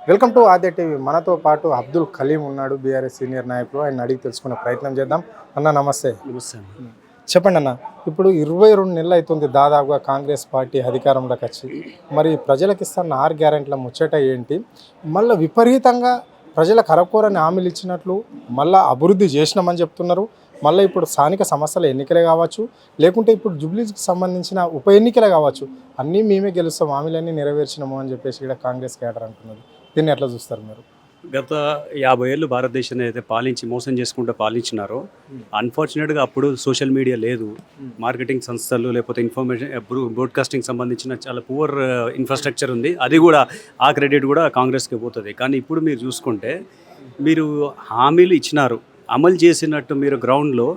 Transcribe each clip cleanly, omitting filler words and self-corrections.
Welcome to Aadya TV. మనతో పాటు అబ్దుల్ కలీం ఉన్నాడు, బీఆర్ఎస్ సీనియర్ నాయకుడు. ఆయన అడిగి తెలుసుకునే ప్రయత్నం చేద్దాం. అన్న నమస్తే. నమస్తే అండి. చెప్పండి అన్న, ఇప్పుడు 22 నెలలు అవుతుంది దాదాపుగా కాంగ్రెస్ పార్టీ అధికారంలోకి వచ్చి. మరి ప్రజలకు ఇస్తున్న 6 గ్యారెంటీల ముచ్చట ఏంటి? మళ్ళీ విపరీతంగా ప్రజలకు అరకొరని హామీలు ఇచ్చినట్లు మళ్ళీ అభివృద్ధి చేసినామని చెప్తున్నారు. మళ్ళీ ఇప్పుడు స్థానిక సమస్యల ఎన్నికలే కావచ్చు, లేకుంటే ఇప్పుడు జూబ్లీస్కి సంబంధించిన ఉప ఎన్నికలే కావచ్చు, అన్నీ మేమే గెలుస్తాం, హామీలన్నీ నెరవేర్చినాము అని చెప్పేసి ఇక్కడ కాంగ్రెస్ కేడర్ అంటున్నది. దీన్ని ఎట్లా చూస్తారు మీరు? గత 50 ఏళ్ళు భారతదేశాన్ని అయితే పాలించి మోసం చేసుకుంటూ పాలించినారో, అన్ఫార్చునేట్గా అప్పుడు సోషల్ మీడియా లేదు, మార్కెటింగ్ సంస్థలు లేకపోతే ఇన్ఫర్మేషన్ బ్రాడ్కాస్టింగ్ సంబంధించిన చాలా పువర్ ఇన్ఫ్రాస్ట్రక్చర్ ఉంది. అది కూడా ఆ క్రెడిట్ కూడా కాంగ్రెస్కి పోతుంది. కానీ ఇప్పుడు మీరు చూసుకుంటే మీరు హామీలు ఇచ్చినారు, అమలు చేసినట్టు మీరు గ్రౌండ్లో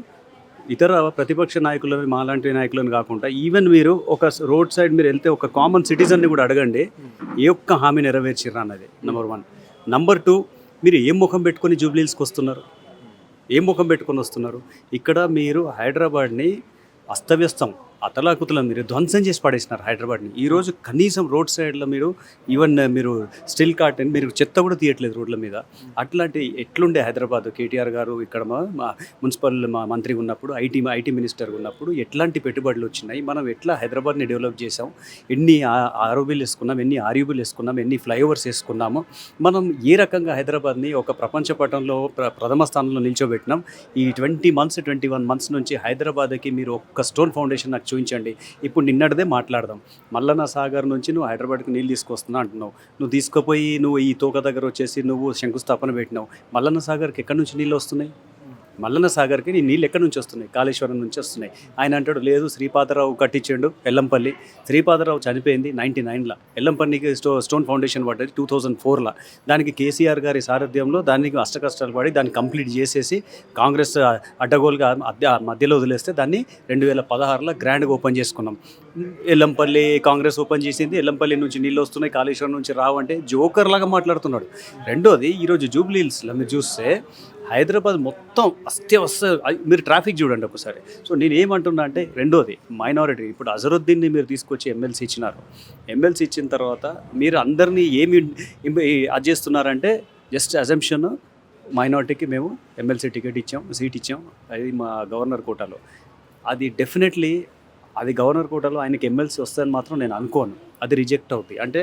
ఇతర ప్రతిపక్ష నాయకులను మాలాంటి నాయకులను కాకుండా ఈవెన్ మీరు ఒక రోడ్ సైడ్ మీరు వెళ్తే ఒక కామన్ సిటిజన్ని కూడా అడగండి ఏ ఒక్క హామీ నెరవేర్చిర్రా అన్నది నెంబర్ 1. నెంబర్ 2, మీరు ఏం ముఖం పెట్టుకొని జూబ్లీహిల్స్కి వస్తున్నారు? ఏం ముఖం పెట్టుకొని వస్తున్నారు? ఇక్కడ మీరు హైదరాబాద్ని అస్తవ్యస్తం అతలాకుతలం మీరు ధ్వంసం చేసి పడేసినారు హైదరాబాద్ని. ఈరోజు కనీసం రోడ్ సైడ్లో మీరు ఈవెన్ మీరు స్టిల్ కార్టన్ మీరు చెత్త కూడా తీయట్లేదు రోడ్ల మీద. అట్లాంటి ఎట్లుండే హైదరాబాద్? కేటీఆర్ గారు ఇక్కడ మా మున్సిపల్ మంత్రి ఉన్నప్పుడు, ఐటీ మినిస్టర్ ఉన్నప్పుడు ఎట్లాంటి పెట్టుబడులు వచ్చినాయి, మనం ఎట్లా హైదరాబాద్ని డెవలప్ చేసాం, ఎన్ని ఆర్ఓబీలు వేసుకున్నాం, ఎన్ని ఆర్యూబీలు వేసుకున్నాం, ఎన్ని ఫ్లైఓవర్స్ వేసుకున్నాము, మనం ఏ రకంగా హైదరాబాద్ని ఒక ప్రపంచ పటంలో ప్రథమ స్థానంలో నిల్చోబెట్టినాం. ఈ 21 మంత్స్ నుంచి హైదరాబాద్కి మీరు ఒక్క స్టోన్ ఫౌండేషన్ నాకు చూపించండి. ఇప్పుడు నిన్నటిదే మాట్లాడదాం. మల్లన్న సాగర్ నుంచి నువ్వు హైదరాబాద్కి నీళ్ళు తీసుకొస్తున్నా అంటున్నావు. నువ్వు తీసుకుపోయి నువ్వు ఈ తోక దగ్గర వచ్చేసి నువ్వు శంకుస్థాపన పెట్టినావు. మల్లన్న సాగర్కి ఎక్కడి నుంచి నీళ్ళు వస్తున్నాయి? మల్లన్న సాగర్కి నీ నీళ్ళు ఎక్కడి నుంచి వస్తున్నాయి? కాళేశ్వరం నుంచి వస్తున్నాయి. ఆయన అంటాడు లేదు శ్రీపాదరావు కట్టించాడు ఎల్లంపల్లి. శ్రీపాదరావు చనిపోయింది 99లో. ఎల్లంపల్లికి స్టోన్ ఫౌండేషన్ పడ్డది 2004లో. దానికి కేసీఆర్ గారి సారథ్యంలో దానికి అష్టకష్టాలు పడి దాన్ని కంప్లీట్ చేసేసి కాంగ్రెస్ అడ్డగోలుగా మధ్యలో వదిలేస్తే దాన్ని 2016లో గ్రాండ్గా ఓపెన్ చేసుకున్నాం. ఎల్లంపల్లి కాంగ్రెస్ ఓపెన్ చేసింది, ఎల్లంపల్లి నుంచి నీళ్ళు వస్తున్నాయి, కాళేశ్వరం నుంచి రావంటే జోకర్ లాగా మాట్లాడుతున్నాడు. రెండోది, ఈరోజు జూబ్లీహిల్స్లో మీరు చూస్తే హైదరాబాద్ మొత్తం అస్తవ్యస్త. మీరు ట్రాఫిక్ చూడండి ఒకసారి. సో నేను ఏమంటున్నా అంటే, రెండోది మైనారిటీ. ఇప్పుడు అజరుద్దీన్ని మీరు తీసుకొచ్చి ఎమ్మెల్సీ ఇచ్చినారు. ఎమ్మెల్సీ ఇచ్చిన తర్వాత మీరు అందరినీ ఏమి అది చేస్తున్నారంటే జస్ట్ అజంప్షన్, మైనారిటీకి మేము ఎమ్మెల్సీ టికెట్ ఇచ్చాం, సీట్ ఇచ్చాం, అది మా గవర్నర్ కోటాలో. అది డెఫినెట్లీ అది గవర్నర్ కోటాలో ఆయనకి ఎమ్మెల్సీ వస్తుందని మాత్రం నేను అనుకోను. అది రిజెక్ట్ అవుతుంది. అంటే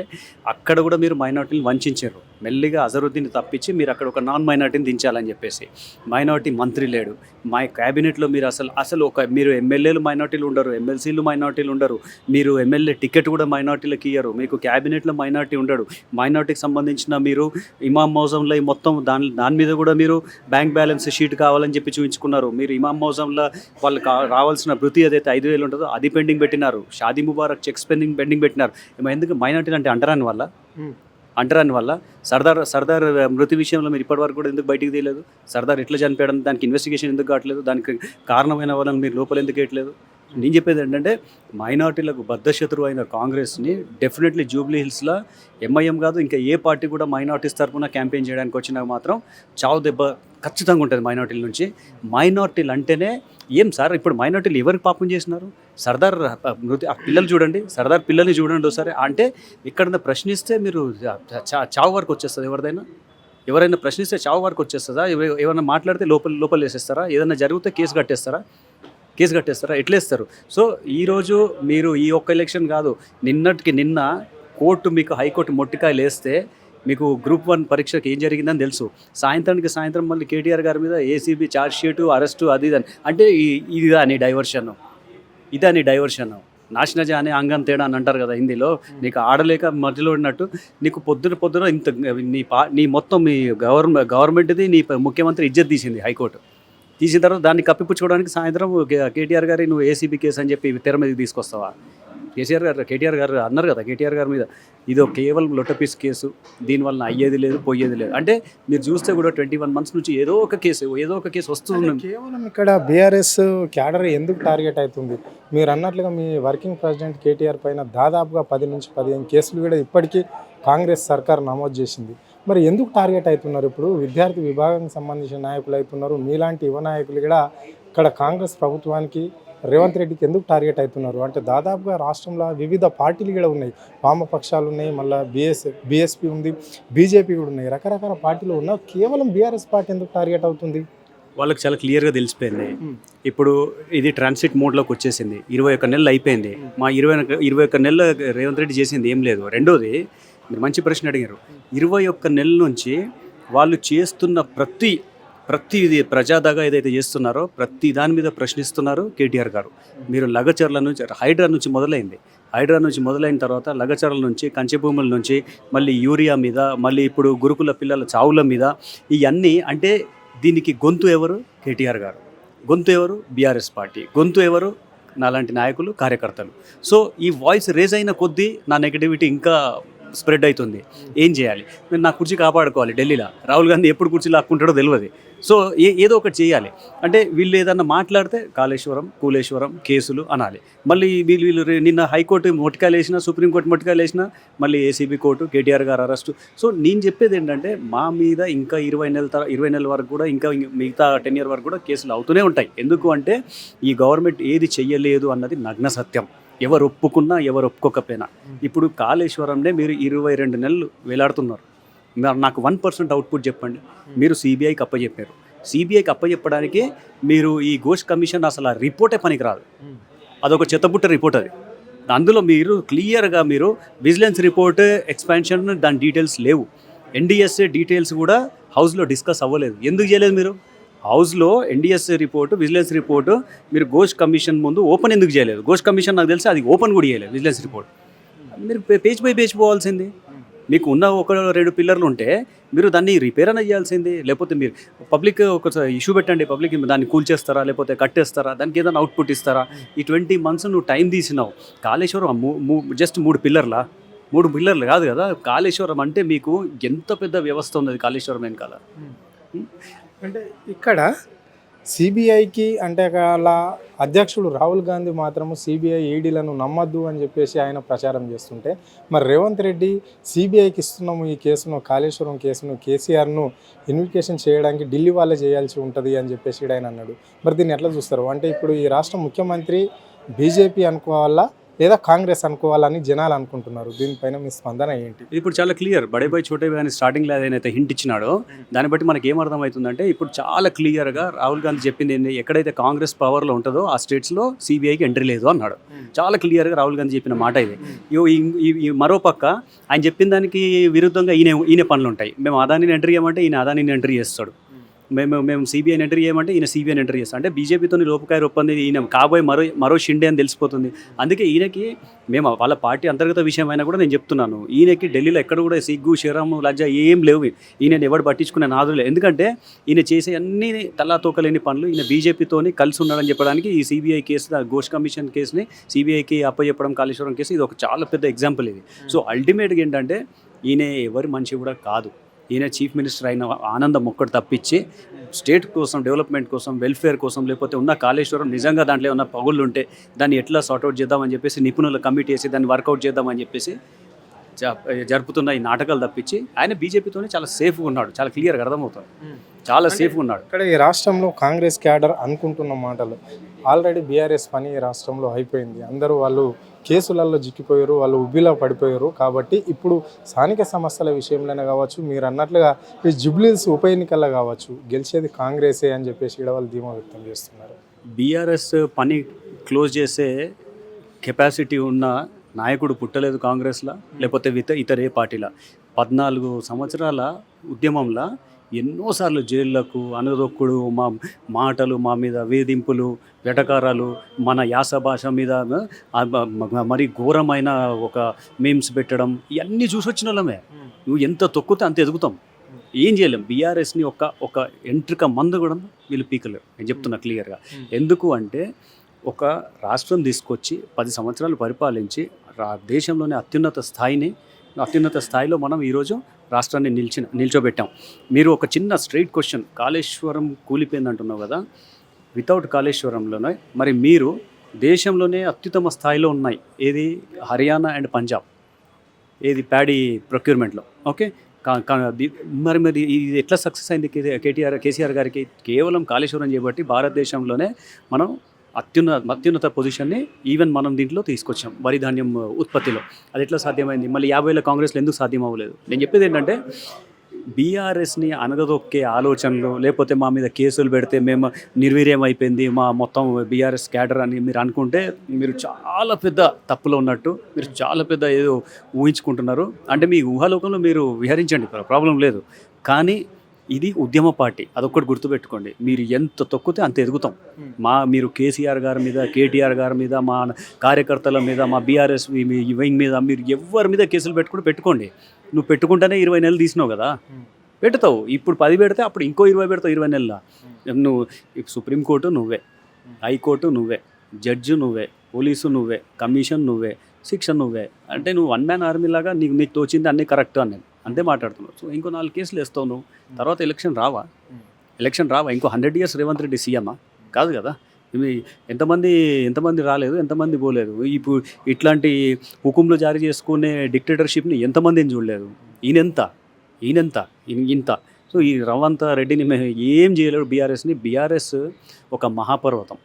అక్కడ కూడా మీరు మైనార్టీని వంచారు. మెల్లిగా అజరుద్దీన్ని తప్పించి మీరు అక్కడ ఒక నాన్ మైనార్టీని దించాలని చెప్పేసి. మైనార్టీ మంత్రి లేడు మా క్యాబినెట్లో. మీరు అసలు మీరు ఎమ్మెల్యేలు మైనార్టీలు ఉండరు, ఎమ్మెల్సీలు మైనార్టీలు ఉండరు, మీరు ఎమ్మెల్యే టికెట్ కూడా మైనార్టీలకు ఇయ్యరు, మీకు క్యాబినెట్లో మైనార్టీ ఉండడు. మైనార్టీకి సంబంధించిన మీరు ఇమాం మౌజంలో మొత్తం దాని మీద కూడా మీరు బ్యాంక్ బ్యాలెన్స్ షీట్ కావాలని చెప్పి చూపించుకున్నారు. మీరు ఇమాం మౌజంలో వాళ్ళకి రావాల్సిన భృతి ఏదైతే 5,000 ఉంటుందో అది పెండింగ్ పెట్టినారు. షాదీ ముబారక్ చెక్స్ పెండింగ్ పెట్టినారు. ఎందుకు? మైనార్టీలు అంటే అంటరాని వల్ల సర్దార్ మృతి విషయంలో మీరు ఇప్పటివరకు కూడా ఎందుకు బయటికి తీయలేదు? సర్దార్ ఎట్లా చనిపోయడం, దానికి ఇన్వెస్టిగేషన్ ఎందుకు కావట్లేదు? దానికి కారణమైన వాళ్ళని మీరు లోపల ఎందుకు వేయట్లేదు? నేను చెప్పేది ఏంటంటే, మైనార్టీలకు బద్ధశత్రువు అయిన కాంగ్రెస్ని డెఫినెట్లీ జూబ్లీహిల్స్లో ఎంఐఎం కాదు ఇంకా ఏ పార్టీ కూడా మైనార్టీస్ తరఫున క్యాంపెయిన్ చేయడానికి వచ్చినా మాత్రం చావు దెబ్బ ఖచ్చితంగా ఉంటుంది మైనార్టీల నుంచి. మైనార్టీలు అంటేనే ఏం సార్? ఇప్పుడు మైనార్టీలు ఎవరికి పాపం చేసినారు? సర్దార్ పిల్లలు చూడండి, సర్దార్ పిల్లల్ని చూడండి ఒకసారి. అంటే ఇక్కడ ప్రశ్నిస్తే మీరు చావు వరకు వచ్చేస్తుంది. ఎవరైనా ప్రశ్నిస్తే చావు వరకు వచ్చేస్తుందా? ఎవరైనా మాట్లాడితే లోపల వేసేస్తారా? ఏదైనా జరిగితే కేసు కట్టేస్తారా? ఎట్లేస్తారు? సో ఈరోజు మీరు ఈ ఒక్క ఎలక్షన్ కాదు, నిన్నటికి నిన్న కోర్టు మీకు హైకోర్టు మొట్టికాయలు వేస్తే మీకు గ్రూప్ 1 పరీక్షకి ఏం జరిగిందని తెలుసు. సాయంత్రం మళ్ళీ కేటీఆర్ గారి మీద ఏసీబీ ఛార్జ్ షీటు, అరెస్టు, అది ఇదని. అంటే ఇదా నీ డైవర్షన్? నాశన జానే అంగం తేడా అని అంటారు కదా హిందీలో. నీకు ఆడలేక మధ్యలో ఉన్నట్టు నీకు పొద్దున ఇంత నీ మొత్తం మీ గవర్నమెంట్ది నీ ముఖ్యమంత్రి ఇజ్జత్ తీసింది హైకోర్టు. తీసిన తర్వాత దాన్ని కప్పిపుచ్చుకోవడానికి సాయంత్రం కేటీఆర్ గారి నువ్వు ఏసీబీ కేసు అని చెప్పి తెర మీదకి తీసుకొస్తావా? కేటీఆర్ గారు అన్నారు కదా, కేటీఆర్ గారి మీద ఇదో కేవలం లొట్టపీస్ కేసు, దీనివల్ల అయ్యేది లేదు పోయేది లేదు. అంటే మీరు చూస్తే కూడా 21 మంత్స్ నుంచి ఏదో ఒక కేసు వస్తుంది. కేవలం ఇక్కడ బీఆర్ఎస్ క్యాడర్ ఎందుకు టార్గెట్ అవుతుంది? మీరు అన్నట్లుగా మీ వర్కింగ్ ప్రెసిడెంట్ కేటీఆర్ పైన దాదాపుగా 10 నుంచి 15 కేసులు కూడా ఇప్పటికీ కాంగ్రెస్ సర్కార్ నమోదు చేసింది. మరి ఎందుకు టార్గెట్ అవుతున్నారు? ఇప్పుడు విద్యార్థి విభాగానికి సంబంధించిన నాయకులు అవుతున్నారు, మీలాంటి యువ నాయకులు కూడా ఇక్కడ కాంగ్రెస్ ప్రభుత్వానికి రేవంత్ రెడ్డికి ఎందుకు టార్గెట్ అవుతున్నారు అంటే దాదాపుగా రాష్ట్రంలో వివిధ పార్టీలు కూడా ఉన్నాయి, వామపక్షాలు ఉన్నాయి, మళ్ళీ బీఎస్పీ ఉంది, బీజేపీ కూడా ఉన్నాయి, రకరకాల పార్టీలు ఉన్నా కేవలం బీఆర్ఎస్ పార్టీ ఎందుకు టార్గెట్ అవుతుంది? వాళ్ళకి చాలా క్లియర్గా తెలిసిపోయింది. ఇప్పుడు ఇది ట్రాన్సిట్ మోడ్లోకి వచ్చేసింది. 21 నెలలు అయిపోయింది. మా 21 నెలలు రేవంత్ రెడ్డి చేసింది ఏం లేదు. రెండోది, మీరు మంచి ప్రశ్న అడిగారు. 21 నెలల నుంచి వాళ్ళు చేస్తున్న ప్రతి ప్రజాదాగా ఏదైతే చేస్తున్నారో ప్రతి దాని మీద ప్రశ్నిస్తున్నారు కేటీఆర్ గారు. మీరు లగచర్ల నుంచి, హైడ్రా నుంచి మొదలైన తర్వాత లగచర్ల నుంచి, కంచె భూముల నుంచి, మళ్ళీ యూరియా మీద, మళ్ళీ ఇప్పుడు గురుకుల పిల్లల చావుల మీద, ఇవన్నీ అంటే దీనికి గొంతు ఎవరు? కేటీఆర్ గారు. గొంతు ఎవరు? BRS party. గొంతు ఎవరు? నాలాంటి నాయకులు, కార్యకర్తలు. సో ఈ వాయిస్ రేజ్ అయిన కొద్దీ నా నెగటివిటీ ఇంకా స్ప్రెడ్ అవుతుంది. ఏం చేయాలి? నేను నా కుర్చీ కాపాడుకోవాలి. ఢిల్లీలో రాహుల్ గాంధీ ఎప్పుడు కుర్చీ లాక్కుంటాడో తెలియదు. సో ఏదో ఒకటి చేయాలి. అంటే వీళ్ళు ఏదన్నా మాట్లాడితే కూలేశ్వరం కేసులు అనాలి. మళ్ళీ వీళ్ళు నిన్న హైకోర్టు మొట్టికాయలు వేసినా, సుప్రీంకోర్టు మొట్టికాయలు వేసినా, మళ్ళీ ఏసీబీ కోర్టు, కేటీఆర్ గారు అరెస్టు. సో నేను చెప్పేది ఏంటంటే మా మీద ఇంకా 20 నెలల వరకు కూడా, ఇంకా మిగతా 10 years వరకు కూడా కేసులు అవుతూనే ఉంటాయి. ఎందుకు అంటే ఈ గవర్నమెంట్ ఏది చెయ్యలేదు అన్నది నగ్న సత్యం. ఎవరు ఒప్పుకున్నా ఎవరు ఒప్పుకోకపోయినా. ఇప్పుడు కాళేశ్వరంలో మీరు 22 నెలలు వేలాడుతున్నారు. నాకు 1% అవుట్పుట్ చెప్పండి. మీరు సిబిఐకి అప్పచెప్పారు. సిబిఐకి అప్పచెప్పడానికి మీరు ఈ ఘోష్ కమిషన్ అసలు ఆ రిపోర్టే పనికిరాదు. అదొక చెత్తబుట్ట రిపోర్ట్ అది. అందులో మీరు క్లియర్గా మీరు విజిలెన్స్ రిపోర్ట్ ఎక్స్పాన్షన్ దాని డీటెయిల్స్ లేవు. ఎన్డిఎస్ఏ డీటెయిల్స్ కూడా హౌస్లో డిస్కస్ అవ్వలేదు. ఎందుకు చేయలేదు మీరు? హౌస్లో ఎన్డిఎస్ఏ రిపోర్టు, విజిలెన్స్ రిపోర్టు మీరు ఘోష్ కమిషన్ ముందు ఓపెన్ ఎందుకు చేయలేదు? ఘోష్ కమిషన్ నాకు తెలిసి అది ఓపెన్ కూడా చేయలేదు. విజిలెన్స్ రిపోర్ట్ మీరు పేజ్ బై పేజ్ పోవాల్సింది. మీకు ఉన్న 1-2 పిల్లర్లు ఉంటే మీరు దాన్ని రిపేర్ అన్న చేయాల్సింది. లేకపోతే మీరు పబ్లిక్ ఒక ఇష్యూ పెట్టండి, పబ్లిక్ దాన్ని కూల్చేస్తారా లేకపోతే కట్టేస్తారా, దానికి ఏదైనా అవుట్పుట్ ఇస్తారా? ఈ 20 months నువ్వు టైం తీసినావు. కాళేశ్వరం జస్ట్ 3 పిల్లర్లా? 3 పిల్లర్లు కాదు కదా. కాళేశ్వరం అంటే మీకు ఎంత పెద్ద వ్యవస్థ ఉంది కాళేశ్వరం వెనకాల. అంటే ఇక్కడ సిబిఐకి అంటే అలా అధ్యక్షుడు రాహుల్ గాంధీ మాత్రము సిబిఐ ఈడీలను నమ్మద్దు అని చెప్పేసి ఆయన ప్రచారం చేస్తుంటే, మరి రేవంత్ రెడ్డి సిబిఐకి ఇస్తున్నాము ఈ కేసును, కాళేశ్వరం కేసును, కేసీఆర్ను ఇన్వెస్టిగేషన్ చేయడానికి ఢిల్లీ వాళ్ళే చేయాల్సి ఉంటుంది అని చెప్పేసి ఆయన అన్నాడు. మరి దీన్ని ఎట్లా చూస్తారు? అంటే ఇప్పుడు ఈ రాష్ట్ర ముఖ్యమంత్రి బీజేపీ అనుకోవాలా లేదా కాంగ్రెస్ అనుకోవాలని జనాలు అనుకుంటున్నారు. దీనిపైన మీ స్పందన ఏంటి? ఇప్పుడు చాలా క్లియర్. బడే బాయ్ చోటే బాయ్ అని స్టార్టింగ్లో ఏదైతే హింట్ ఇచ్చినాడో దాన్ని బట్టి మనకి ఏమర్థమవుతుందంటే ఇప్పుడు చాలా క్లియర్గా రాహుల్ గాంధీ చెప్పింది ఏంటి, ఎక్కడైతే కాంగ్రెస్ పవర్లో ఉంటుందో ఆ స్టేట్స్లో సిబిఐకి ఎంట్రీ లేదు అన్నాడు. చాలా క్లియర్గా రాహుల్ గాంధీ చెప్పిన మాట ఇది. ఈ మరో పక్క ఆయన చెప్పిన దానికి విరుద్ధంగా ఈయన పనులు ఉంటాయి. మేము అదానిని ఎంట్రీ చేయమంటే ఈయన అదానిని ఎంట్రీ చేస్తాడు. మేము సిబిఐని ఎంట్రీ చేయమంటే ఈయన సిబిఐని ఎంట్రీ చేస్తాం. అంటే బీజేపీతో లోపకాయ ఒప్పంది ఈయన కాబోయే మరో షిండే అని తెలిసిపోతుంది. అందుకే ఈయనకి మేము వాళ్ళ పార్టీ అంతర్గత విషయం అయినా కూడా నేను చెప్తున్నాను, ఈయనకి ఢిల్లీలో ఎక్కడ కూడా సిగ్గు, శరము, లజ్జ ఏం లేవు. ఈయనని ఎవరు పట్టించుకునే నాదులే. ఎందుకంటే ఈయన చేసే అన్ని తలాతోకలేని పనులు ఈయన బీజేపీతోని కలిసి ఉన్నాడని చెప్పడానికి ఈ సిబిఐ కేసు, ఘోష్ కమిషన్ కేసుని సిబిఐకి అప్పచెప్పడం, కాళేశ్వరం కేసు ఇది ఒక చాలా పెద్ద ఎగ్జాంపుల్ ఇది. సో అల్టిమేట్గా ఏంటంటే ఈయన ఎవరి మనిషి కూడా కాదు. ఈయన చీఫ్ మినిస్టర్ అయిన ఆనందం ఒక్కటి తప్పించి స్టేట్ కోసం, డెవలప్మెంట్ కోసం, వెల్ఫేర్ కోసం, లేకపోతే ఉన్న కాళేశ్వరం నిజంగా దాంట్లో ఉన్న పగుళ్ళు ఉంటే దాన్ని ఎట్లా సార్ట్అవుట్ చేద్దామని చెప్పేసి నిపుణుల కమిటీ వేసి దాన్ని వర్కౌట్ చేద్దామని చెప్పేసి జరుపుతున్న ఈ నాటకాలు తప్పించి ఆయన బీజేపీతోనే చాలా సేఫ్గా ఉన్నాడు. చాలా క్లియర్గా అర్థమవుతుంది, చాలా సేఫ్గా ఉన్నాడు. ఇక్కడ ఈ రాష్ట్రంలో కాంగ్రెస్ క్యాడర్ అనుకుంటున్న మాటలు ఆల్రెడీ బీఆర్ఎస్ పని ఈ రాష్ట్రంలో అయిపోయింది. అందరూ వాళ్ళు కేసులలో చిక్కిపోయారు, వాళ్ళు ఉబ్బిలా పడిపోయారు. కాబట్టి ఇప్పుడు స్థానిక సమస్యల విషయంలోనే కావచ్చు, మీరు అన్నట్లుగా ఈ జుబ్లీహిల్స్ ఉప ఎన్నికల్లో కావచ్చు, గెలిచేది కాంగ్రెసే అని చెప్పేసి ఇక్కడ వాళ్ళు ధీమా వ్యక్తం చేస్తున్నారు. బీఆర్ఎస్ పని క్లోజ్ చేసే కెపాసిటీ ఉన్న నాయకుడు పుట్టలేదు కాంగ్రెస్లో, లేకపోతే ఇతరే పార్టీల. 14 సంవత్సరాల ఉద్యమంలో ఎన్నోసార్లు జైళ్లకు అనదొక్కుడు, మా మాటలు, మా మీద వేధింపులు, వెటకారాలు, మన యాస భాష మీద మరి ఘోరమైన ఒక మీమ్స్ పెట్టడం, ఇవన్నీ చూసి వచ్చిన వాళ్ళమే. నువ్వు ఎంత తొక్కితే అంత ఎదుగుతాం. ఏం చేయలేం. బీఆర్ఎస్ని ఒక ఎంట్రిక మందు కూడా వీళ్ళు పీకలేరు. నేను చెప్తున్నా క్లియర్గా. ఎందుకు అంటే ఒక రాష్ట్రం తీసుకొచ్చి 10 సంవత్సరాలు పరిపాలించి దేశంలోనే అత్యున్నత స్థాయిలో మనం ఈరోజు రాష్ట్రాన్ని నిల్చోబెట్టాం. మీరు ఒక చిన్న స్ట్రైట్ క్వశ్చన్, కాళేశ్వరం కూలిపోయింది అంటున్నావు కదా, వితౌట్ కాళేశ్వరంలోనే మరి మీరు దేశంలోనే అత్యుత్తమ స్థాయిలో ఉన్నాయి ఏది, హర్యానా అండ్ పంజాబ్, ఏది ప్యాడీ ప్రొక్యూర్మెంట్లో. ఓకే, మరి ఇది ఎట్లా సక్సెస్ అయింది కేసీఆర్ గారికి? కేవలం కాళేశ్వరం చేయబట్టి భారతదేశంలోనే మనం అత్యున్నత పొజిషన్ని ఈవెన్ మనం దీంట్లో తీసుకొచ్చాం వరి ధాన్యం ఉత్పత్తిలో. అది ఎట్లా సాధ్యమైంది? మళ్ళీ 50 కాంగ్రెస్లో ఎందుకు సాధ్యం అవ్వలేదు? నేను చెప్పేది ఏంటంటే బీఆర్ఎస్ని అనగదొక్కే ఆలోచనలు, లేకపోతే మా మీద కేసులు పెడితే మేము నిర్వీర్యం అయిపోయింది మా మొత్తం బీఆర్ఎస్ క్యాడర్ అని మీరు అనుకుంటే మీరు చాలా పెద్ద తప్పులో ఉన్నట్టు, మీరు చాలా పెద్ద ఏదో ఊహించుకుంటున్నారు. అంటే మీ ఊహాలోకంలో మీరు విహరించండి, ప్రాబ్లం లేదు. కానీ ఇది ఉద్యమ పార్టీ, అదొక్కటి గుర్తుపెట్టుకోండి. మీరు ఎంత తొక్కితే అంత ఎదుగుతాం. మీరు కేసీఆర్ గారి మీద, కేటీఆర్ గారి మీద, మా కార్యకర్తల మీద, మా బీఆర్ఎస్ వింగ్ మీద మీరు ఎవరి మీద కేసులు పెట్టుకోండి. నువ్వు పెట్టుకుంటేనే 20 నెలలు తీసినావు కదా, పెడతావు. ఇప్పుడు 10 పెడితే అప్పుడు ఇంకో 20 పెడతావు 20 నెలల. నువ్వు సుప్రీంకోర్టు నువ్వే, హైకోర్టు నువ్వే, జడ్జి నువ్వే, పోలీసు నువ్వే, కమిషన్ నువ్వే, శిక్ష నువ్వే. అంటే నువ్వు వన్ మ్యాన్ ఆర్మీ లాగా నీకు తోచింది అన్నీ కరెక్ట్ అని నేను అంతే మాట్లాడుతున్నావు. సో ఇంకో 4 కేసులు వేస్తావు నువ్వు, తర్వాత ఎలక్షన్ రావా? ఇంకో 100 years రేవంత్ రెడ్డి సీఎమ్మా? కాదు కదా. ఇవి ఎంతమంది రాలేదు, ఎంతమంది పోలేదు. ఇప్పుడు ఇట్లాంటి హుకుంలు జారీ చేసుకునే డిక్టేటర్షిప్ని ఎంతమందిని చూడలేదు. ఇంత. సో ఈ రవంత్ రెడ్డిని ఏం చేయలేడు బీఆర్ఎస్ ఒక మహాపర్వతం.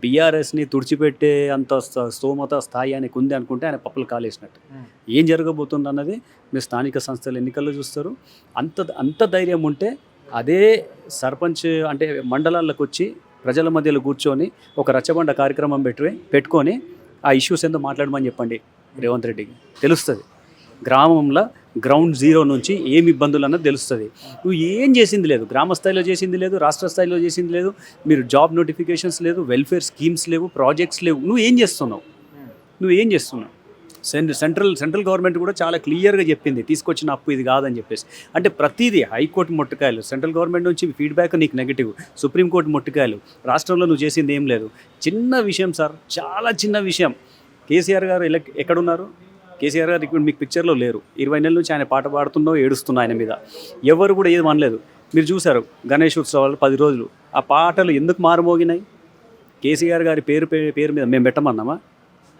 బీఆర్ఎస్ని తుడిచిపెట్టే అంత స్తోమత స్థాయి ఆయనకు ఉంది అనుకుంటే ఆయన పప్పులు కాలేసినట్టు. ఏం జరగబోతుంది అన్నది మీరు స్థానిక సంస్థల ఎన్నికల్లో చూస్తారు. అంత ధైర్యం ఉంటే అదే సర్పంచ్ అంటే మండలాలకు వచ్చి ప్రజల మధ్యలో కూర్చొని ఒక రచ్చబండ కార్యక్రమం పెట్టుకొని ఆ ఇష్యూస్ ఏందో మాట్లాడమని చెప్పండి రేవంత్ రెడ్డికి, తెలుస్తుంది. గ్రామంలో గ్రౌండ్ జీరో నుంచి ఏమి ఇబ్బందులు అన్నది తెలుస్తుంది. నువ్వు ఏం చేసింది లేదు, గ్రామ స్థాయిలో చేసింది లేదు, రాష్ట్ర స్థాయిలో చేసింది లేదు. మీరు జాబ్ నోటిఫికేషన్స్ లేదు, వెల్ఫేర్ స్కీమ్స్ లేవు, ప్రాజెక్ట్స్ లేవు. నువ్వు ఏం చేస్తున్నావు? సెంట్రల్ గవర్నమెంట్ కూడా చాలా క్లియర్గా చెప్పింది తీసుకొచ్చిన అప్పు ఇది కాదని చెప్పేసి. అంటే ప్రతిదీ హైకోర్టు మొట్టకాయలు, సెంట్రల్ గవర్నమెంట్ నుంచి ఫీడ్బ్యాక్ నీకు నెగిటివ్, సుప్రీంకోర్టు మొట్టకాయలు, రాష్ట్రంలో నువ్వు చేసింది ఏం లేదు. చిన్న విషయం సార్, చాలా చిన్న విషయం. కేసీఆర్ గారు ఎక్కడున్నారు? కేసీఆర్ గారు ఇప్పుడు మీకు పిక్చర్లో లేరు. 20 నెలల నుంచి ఆయన పాట పాడుతున్నో ఏడుస్తున్నా ఆయన మీద. ఎవరు కూడా ఏది అనలేదు. మీరు చూసారు గణేష్ ఉత్సవాలు 10 రోజులు, ఆ పాటలు ఎందుకు మారుమోగినాయి? కేసీఆర్ గారి పేరు మీద మేము పెట్టమన్నామా?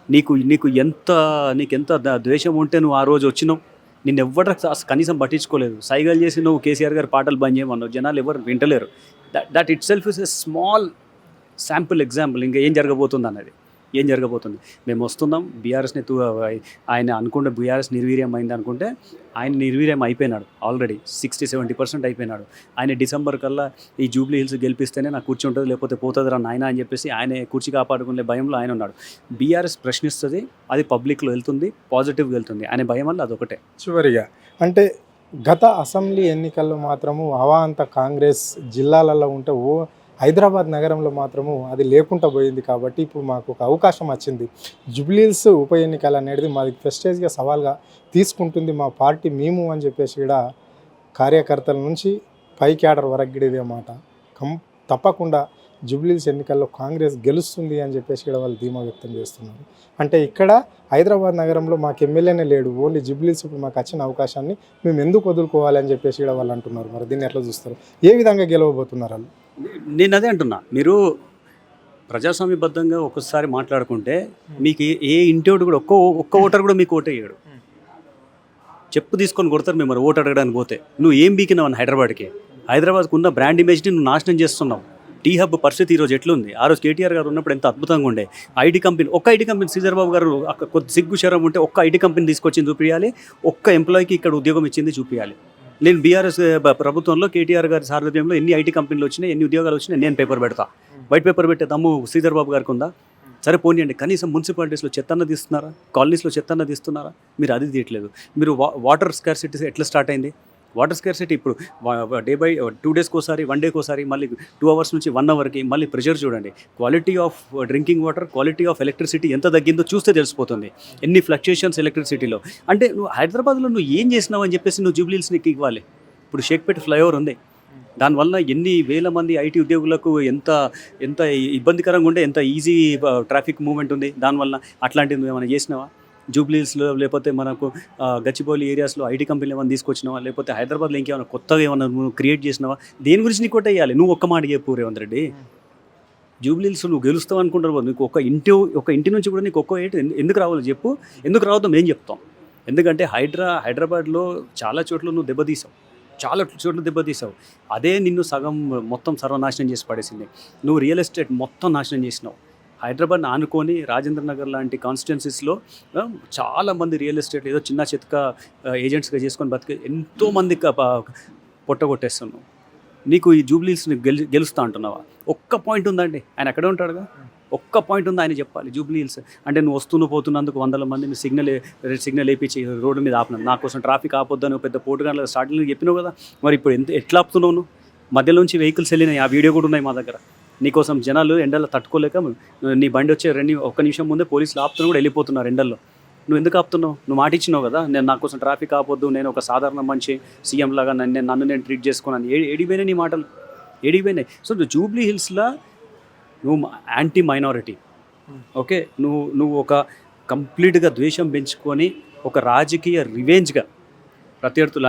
నీకెంత ద్వేషం ఉంటే నువ్వు ఆ రోజు వచ్చినావు. నిన్ను ఎవ్వరు కనీసం పట్టించుకోలేదు. సైగలు చేసి నువ్వు కేసీఆర్ గారి పాటలు బంద్ చేయమన్నావు. జనాలు ఎవరు వింటలేరు. That itself is a small sample example. ఇంకా ఏం జరగబోతుంది అన్నది. మేము వస్తున్నాం. బీఆర్ఎస్ని ఆయన అనుకుంటే బీఆర్ఎస్ నిర్వీర్యం అయింది అనుకుంటే ఆయన నిర్వీర్యం అయిపోయినాడు. ఆల్రెడీ 60-70% అయిపోయినాడు. ఆయన డిసెంబర్ కల్లా ఈ జూబ్లీ హిల్స్ గెలిపిస్తేనే నాకు కూర్చి ఉంటుంది, లేకపోతే పోతుంది రా నాయన అని చెప్పేసి ఆయన కూర్చి కాపాడుకునే భయంలో ఆయన ఉన్నాడు. బీఆర్ఎస్ ప్రశ్నిస్తుంది, అది పబ్లిక్లో వెళ్తుంది, పాజిటివ్గా వెళ్తుంది. ఆయన భయం వల్ల అదొకటే. చివరిగా అంటే గత అసెంబ్లీ ఎన్నికల్లో మాత్రము అవాంత కాంగ్రెస్ జిల్లాలలో ఉంటే హైదరాబాద్ నగరంలో మాత్రము అది లేకుండా పోయింది. కాబట్టి ఇప్పుడు మాకు ఒక అవకాశం వచ్చింది. జూబ్లీహిల్స్ ఉప ఎన్నికలు అనేది మాది ప్రెస్టేజ్గా సవాల్గా తీసుకుంటుంది మా పార్టీ మేము అని చెప్పేసి కూడా కార్యకర్తల నుంచి పై క్యాడర్ వరకు కూడా ఇదే మాట. తప్పకుండా జూబ్లీహిల్స్ ఎన్నికల్లో కాంగ్రెస్ గెలుస్తుంది అని చెప్పేసి కూడా వాళ్ళు ధీమా వ్యక్తం చేస్తున్నారు. అంటే ఇక్కడ హైదరాబాద్ నగరంలో మాకు ఎమ్మెల్యేనే లేడు, ఓన్లీ జూబ్లీహిల్స్ ఇప్పుడు మాకు వచ్చిన అవకాశాన్ని మేము ఎందుకు వదులుకోవాలి అని చెప్పేసి కూడా వాళ్ళు అంటున్నారు. మరి దీన్ని ఎట్లా చూస్తారు? ఏ విధంగా గెలవబోతున్నారు వాళ్ళు? నేను అదే అంటున్నా. మీరు ప్రజాస్వామ్యబద్ధంగా ఒక్కసారి మాట్లాడుకుంటే మీకు ఏ ఇంటోడు కూడా ఒక్క ఓటర్ కూడా మీకు ఓటేయడు. చెప్పు తీసుకొని కొడతారు మేము ఓటు అడగడానికి పోతే. నువ్వు ఏం బీకినావు అని హైదరాబాద్కు ఉన్న బ్రాండ్ ఇమేజ్ని నువ్వు నాశనం చేస్తున్నావు. టీ హబ్ పరిస్థితి ఈరోజు ఎట్లుంది? ఆ రోజు కేటీఆర్ గారు ఉన్నప్పుడు ఎంత అద్భుతంగా ఉండే. ఐటీ కంపెనీ శ్రీధర్ బాబు గారు కొద్ది సిగ్గు శరం ఉంటే ఒక్క ఐటీ కంపెనీ తీసుకొచ్చింది చూపించాలి, ఒక్క ఎంప్లాయీకి ఇక్కడ ఉద్యోగం ఇచ్చింది చూపించాలి. నేను బీఆర్ఎస్ ప్రభుత్వంలో కేటీఆర్ గారి సారథ్యంలో ఎన్ని ఐటీ కంపెనీలు వచ్చినాయి, ఎన్ని ఉద్యోగాలు వచ్చినాయి, నేను పేపర్ పెడతా. వైట్ పేపర్ పెట్టే దమ్ము శ్రీధర్ బాబు గారికి ఉందా? సరే పోనీయండి, కనీసం మున్సిపాలిటీస్లో చెత్తన్న తీస్తున్నారా? కాలనీస్లో చెత్తన్న తీస్తున్నారా? మీరు అది తీయట్లేదు. మీరు వాటర్ స్కార్సిటీ ఎట్లా స్టార్ట్ అయింది? వాటర్ స్కార్సిటీ ఇప్పుడు 2 డేస్కి ఒకసారి, 1 డేకి ఒకసారి, మళ్ళీ 2 hours నుంచి 1 hourకి మళ్ళీ ప్రెషర్ చూడండి. Quality of drinking water, quality of electricity ఎంత తగ్గిందో చూస్తే తెలిసిపోతుంది. ఎన్ని ఫ్లక్చుయేషన్స్ ఎలక్ట్రిసిటీలో. అంటే నువ్వు హైదరాబాద్లో నువ్వు ఏం చేసినావు అని చెప్పేసి నువ్వు జూబ్లీహిల్స్ నీకు ఇవ్వాలి. ఇప్పుడు షేక్పేట ఫ్లైఓవర్ ఉంది, దానివల్ల ఎన్ని వేల మంది ఐటీ ఉద్యోగులకు ఎంత ఇబ్బందికరంగా ఉండే, ఎంత ఈజీ ట్రాఫిక్ మూవ్మెంట్ ఉంది దానివల్ల. అట్లాంటివి నువ్వు ఏమైనా చేసినావా జూబ్లీహిల్స్లో? లేకపోతే మనకు గచ్చిబౌలి ఏరియాస్లో ఐటీ కంపెనీలు ఏమైనా తీసుకొచ్చినావా? లేకపోతే హైదరాబాద్లో ఇంకేమైనా కొత్తగా ఏమైనా నువ్వు క్రియేట్ చేసినావా? దేని గురించి నీకు కొట్ట వేయాలి? నువ్వు ఒక్క మాట చెప్పు రేవంత్ రెడ్డి. జూబ్లీహిల్స్ నువ్వు గెలుస్తావు అనుకుంటారు, నీకు ఒక ఇంటి నుంచి కూడా నీకు ఒక్క ఏటు ఎందుకు రావాలో చెప్పు. ఎందుకు రావద్దో మేము చెప్తాం. ఎందుకంటే హైదరాబాద్లో చాలా చోట్ల నువ్వు దెబ్బతీసావు. అదే నిన్ను మొత్తం సర్వనాశనం చేసి పడేసింది. నువ్వు రియల్ ఎస్టేట్ మొత్తం నాశనం చేసినావు. హైదరాబాద్ని ఆనుకొని రాజేంద్ర నగర్ లాంటి కాన్స్టిట్యున్సీస్లో చాలామంది రియల్ ఎస్టేట్ ఏదో చిన్న చితక ఏజెంట్స్గా చేసుకొని బతికే ఎంతోమంది పొట్టగొట్టేస్తున్నావు. నీకు ఈ జూబ్లీస్ని గెలుస్తా అంటున్నావా? ఒక్క పాయింట్ ఉందండి, ఆయన అక్కడే ఉంటాడుగా. ఒక్క పాయింట్ ఉంది, ఆయన చెప్పాలి. జూబ్లీ హిల్స్ అంటే నువ్వు పోతున్నందుకు వందల మందిని సిగ్నల్ వేయించి రోడ్డు మీద ఆపినావు, నా కోసం ట్రాఫిక్ ఆపొద్దని పెద్ద పోటుగా స్టార్టింగ్ చెప్పినావు కదా. మరి ఇప్పుడు ఎట్లా ఆపుతున్నావు నువ్వు? మధ్యలోంచి వెహికల్స్ వెళ్ళినాయి, ఆ వీడియో కూడా ఉన్నాయి మా దగ్గర. నీకోసం జనాలు ఎండల్లో తట్టుకోలేక నీ బండి వచ్చే ఒక్క నిమిషం ముందే పోలీసులు ఆపుతున్నా కూడా వెళ్ళిపోతున్నారు ఎండల్లో. నువ్వు ఎందుకు ఆపుతున్నావు? నువ్వు మాట ఇచ్చినావు కదా, నేను నా కోసం ట్రాఫిక్ ఆపొద్దు, నేను ఒక సాధారణ మంచి సీఎం లాగా నన్ను నేను ట్రీట్ చేసుకున్నాను. ఏడిపోయినాయి నీ మాటలు, ఏడిపోయినాయి. సో నువ్వు జూబ్లీ హిల్స్లో నువ్వు యాంటీ మైనారిటీ, ఓకే, నువ్వు ఒక కంప్లీట్గా ద్వేషం పెంచుకొని ఒక రాజకీయ రివెంజ్గా ప్రత్యర్థులు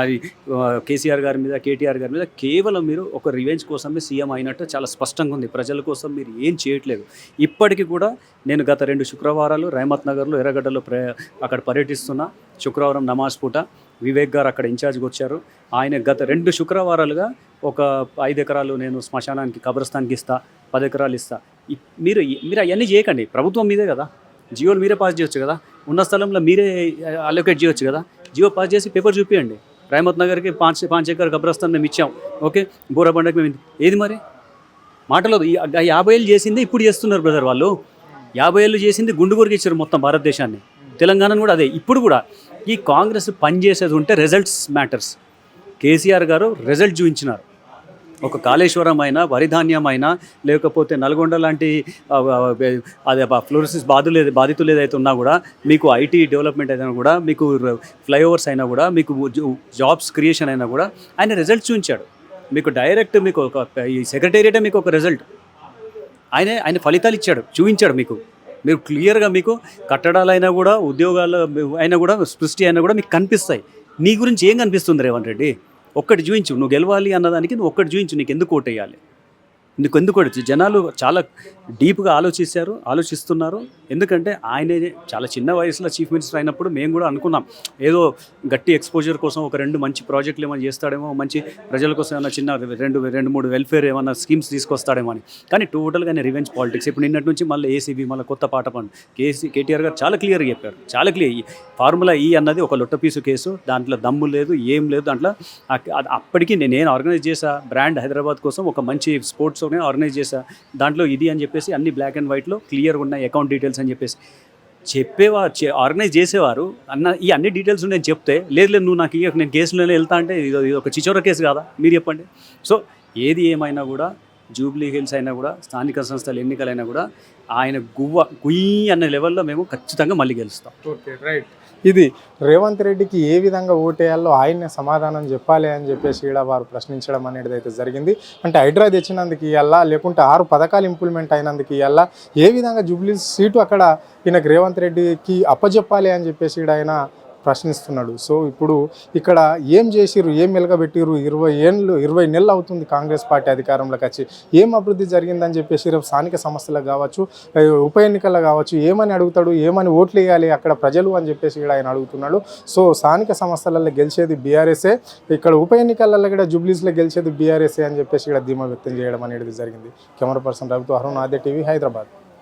కేసీఆర్ గారి మీద, కేటీఆర్ గారి మీద కేవలం మీరు ఒక రివెంజ్ కోసమే సీఎం అయినట్టు చాలా స్పష్టంగా ఉంది. ప్రజల కోసం మీరు ఏం చేయట్లేదు. ఇప్పటికీ కూడా నేను గత 2 శుక్రవారాలు రహమత్ నగర్లో ఎర్రగడ్డలో అక్కడ పర్యటిస్తున్నా. శుక్రవారం నమాజ్ పూట వివేక్ గారు అక్కడ ఇన్ఛార్జ్గా వచ్చారు. ఆయన గత 2 శుక్రవారాలుగా ఒక 5 ఎకరాలు నేను శ్మశానానికి కబ్రస్థాన్కి ఇస్తా, 10 ఎకరాలు ఇస్తా. మీరు అవన్నీ చేయకండి, ప్రభుత్వం మీదే కదా, జియోలు మీరే పాస్ చేయొచ్చు కదా, ఉన్న స్థలంలో మీరే అలొకేట్ చేయొచ్చు కదా. జియో పాస్ చేసి పేపర్ చూపించండి. రహమత్ నగర్కి 5 ఎకర్ కబ్రస్థాన్ మేము ఇచ్చాం, ఓకే, బోరబండకి మేము ఏది మరి మాటలో 50 ఏళ్ళు చేసింది ఇప్పుడు చేస్తున్నారు బ్రదర్ వాళ్ళు. 50 ఏళ్ళు చేసింది గుండుగోరికి ఇచ్చారు మొత్తం భారతదేశాన్ని, తెలంగాణను కూడా అదే. ఇప్పుడు కూడా ఈ కాంగ్రెస్ పనిచేసేది ఉంటే రిజల్ట్స్ మ్యాటర్స్. కేసీఆర్ గారు రిజల్ట్ చూపించినారు. ఒక కాళేశ్వరం అయినా, వరిధాన్యం అయినా, లేకపోతే నల్గొండ లాంటి అదే ఫ్లోరిసిస్ బాధితులు ఏదైతే ఉన్నా కూడా, మీకు ఐటీ డెవలప్మెంట్ అయినా కూడా, మీకు ఫ్లైఓవర్స్ అయినా కూడా, మీకు జాబ్స్ క్రియేషన్ అయినా కూడా ఆయన రిజల్ట్ చూపించాడు. మీకు డైరెక్ట్ మీకు ఒక ఈ సెక్రటేరియటే మీకు ఒక రిజల్ట్, ఆయన ఫలితాలు ఇచ్చాడు, చూపించాడు మీకు. మీరు క్లియర్గా మీకు కట్టడాలైనా కూడా, ఉద్యోగాలు అయినా కూడా, సృష్టి అయినా కూడా మీకు కనిపిస్తాయి. నీ గురించి ఏం కనిపిస్తుంది రేవంత్ రెడ్డి? ఒక్కటి చూయించు, నువ్వు గెలవాలి అన్నదానికి నువ్వు ఒక్కటి చూయించు, నీకు ఎందుకు ఓటు వేయాలి, నీకు ఎందుకు ఓటు. జనాలు చాలా డీప్గా ఆలోచిస్తున్నారు. ఎందుకంటే ఆయనే చాలా చిన్న వయసులో చీఫ్ మినిస్టర్ అయినప్పుడు మేము కూడా అనుకున్నాం ఏదో గట్టి ఎక్స్పోజర్ కోసం ఒక 2 మంచి ప్రాజెక్టులు ఏమైనా చేస్తాడేమో, మంచి ప్రజల కోసం ఏమైనా చిన్న 2-3 వెల్ఫేర్ ఏమైనా స్కీమ్స్ తీసుకొస్తాడేమో అని. కానీ టోటల్గానే రివెంజ్ పాలిటిక్స్. ఇప్పుడు నిన్నటి నుంచి మళ్ళీ ఏసీబీ, మళ్ళీ కొత్త పాట పండు. కేటీఆర్ గారు చాలా క్లియర్గా చెప్పారు, చాలా క్లియర్. ఫార్ములా ఈ అన్నది ఒక లొట్టపీసు కేసు, దాంట్లో దమ్ము లేదు, ఏం లేదు దాంట్లో. అప్పటికి నేను ఆర్గనైజ్ చేశా బ్రాండ్ హైదరాబాద్ కోసం, ఒక మంచి స్పోర్ట్స్ ఆర్గనైజ్ చేశా. దాంట్లో ఇది అని చెప్పేసి అన్ని బ్లాక్ అండ్ వైట్లో క్లియర్గా ఉన్నాయి అకౌంట్ డీటెయిల్స్ అని చెప్పేసి ఆర్గనైజ్ చేసేవారు ఈ అన్ని డీటెయిల్స్ నేను చెప్తే, లేదు నువ్వు నాకు నేను కేసులోనే వెళ్తా అంటే ఇది ఒక చిచోర కేసు కాదా? మీరు చెప్పండి. సో ఏది ఏమైనా కూడా, జూబ్లీ హిల్స్ అయినా కూడా, స్థానిక సంస్థల ఎన్నికలైనా కూడా ఆయన గుయ్యి అన్న లెవెల్లో మేము ఖచ్చితంగా మళ్ళీ గెలుస్తాం. Okay, right. ఇది రేవంత్ రెడ్డికి ఏ విధంగా ఓటేయాలో ఆయన్నే సమాధానం చెప్పాలి అని చెప్పేసి ఇక్కడ వారు ప్రశ్నించడం అనేది అయితే జరిగింది. అంటే హైడ్రా తెచ్చినందుకు ఇవ్వాలా, లేకుంటే 6 పథకాలు ఇంప్లిమెంట్ అయినందుకు ఇవ్వాలా, ఏ విధంగా జూబ్లీ సీటు అక్కడ ఈయనకు రేవంత్ రెడ్డికి అప్పచెప్పాలి అని చెప్పేసి ఇక్కడ ఆయన ప్రశ్నిస్తున్నాడు. సో ఇప్పుడు ఇక్కడ ఏం చేసిర్రు, ఏం మెలగబెట్టిర్రు? 20 నెలలు అవుతుంది కాంగ్రెస్ పార్టీ అధికారంలోకి వచ్చి. ఏం అభివృద్ధి జరిగిందని చెప్పేసి రేపు స్థానిక సంస్థలకు కావచ్చు, ఉప ఎన్నికల్లో కావచ్చు, ఏమని అడుగుతాడు, ఏమని ఓట్లు వేయాలి అక్కడ ప్రజలు అని చెప్పేసి ఇక్కడ ఆయన అడుగుతున్నాడు. సో స్థానిక సంస్థలలో గెలిచేది బీఆర్ఎస్ఏ, ఇక్కడ ఉప ఎన్నికలలో కూడా జూబ్లీస్లో గెలిచేది బీఆర్ఎస్ఏ అని చెప్పేసి ఇక్కడ ధీమా వ్యక్తం చేయడం అనేది జరిగింది. కెమెరా పర్సన్ రవితో అరుణ్, ఆద్య టీవీ, హైదరాబాద్.